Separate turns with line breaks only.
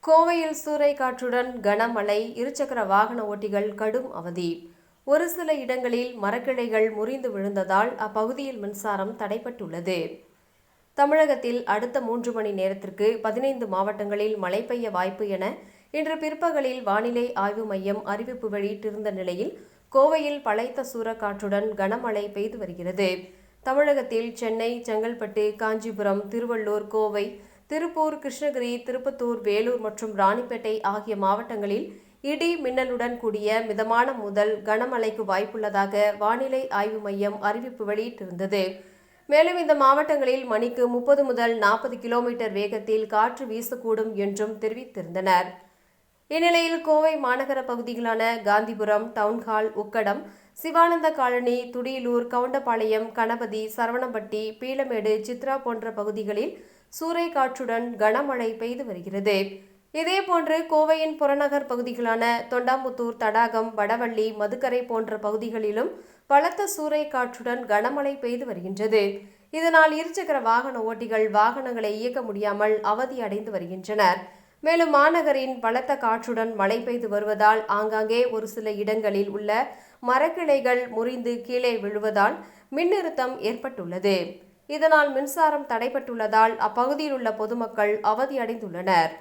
கோவையில் சூறைக்காற்றுடன் கனமழை, இருசக்கர வாகன ஓட்டிகள் கடும் அவதி. ஒரு சில இடங்களில் மரக்கிளைகள் முறிந்து விழுந்ததால் அப்பகுதியில் மின்சாரம் தடைபட்டுள்ளது. தமிழகத்தில் அடுத்த 3 மணி நேரத்திற்கு 15 மாவட்டங்களில் மழை பெய்ய வாய்ப்பு என இன்று பிற்பகலில் வானிலை ஆய்வு மையம் அறிவிப்பு வெளியிட்டிருந்த நிலையில் கோவையில் பலத்த சூறைக்காற்றுடன் கனமழை பெய்து வருகிறது. தமிழகத்தில் சென்னை, செங்கல்பட்டு, காஞ்சிபுரம், திருவள்ளூர், கோவை, திருப்பூர், கிருஷ்ணகிரி, திருப்பத்தூர், வேலூர் மற்றும் ராணிப்பேட்டை ஆகிய மாவட்டங்களில் இடி மின்னலுடன் கூடிய மிதமான முதல் கனமழைக்கு வாய்ப்புள்ளதாக வானிலை ஆய்வு மையம் அறிவிப்பு வெளியிட்டிருந்தது. மேலும் இந்த மாவட்டங்களில் மணிக்கு 30 முதல் 40 கிலோமீட்டர் வேகத்தில் காற்று வீசக்கூடும் என்றும் தெரிவித்திருந்தனர். இந்நிலையில் கோவை மாநகர பகுதிகளான காந்திபுரம், டவுன்ஹால், உக்கடம், சிவானந்த காலனி, துடியலூர், கவுண்டபாளையம், கணபதி, சரவணம்பட்டி, பீளமேடு, சித்ரா போன்ற பகுதிகளில் சூறைக்காற்றுடன் கனமழை பெய்து வருகிறது. இதேபோன்று கோவையின் புறநகர் பகுதிகளான தொண்டாமுத்தூர், தடாகம், வடவள்ளி, மதுக்கரை போன்ற பகுதிகளிலும் பலத்த சூறைக்காற்றுடன் கனமழை பெய்து வருகின்றது. இதனால் இருசக்கர வாகன ஓட்டிகள் வாகனங்களை இயக்க முடியாமல் அவதி அடைந்து வருகின்றனர். மேலும் மாநகரின் பலத்த காற்றுடன் மழை பெய்து வருவதால் ஆங்காங்கே ஒரு சில இடங்களில் உள்ள மரக்கிளைகள் முறிந்து கீழே விழுவதால் மின் நிறுத்தம் ஏற்பட்டுள்ளது. இதனால் மின்சாரம் தடைபட்டுள்ளதால் அப்பகுதியில் உள்ள பொதுமக்கள் அவதியடைந்துள்ளனர்.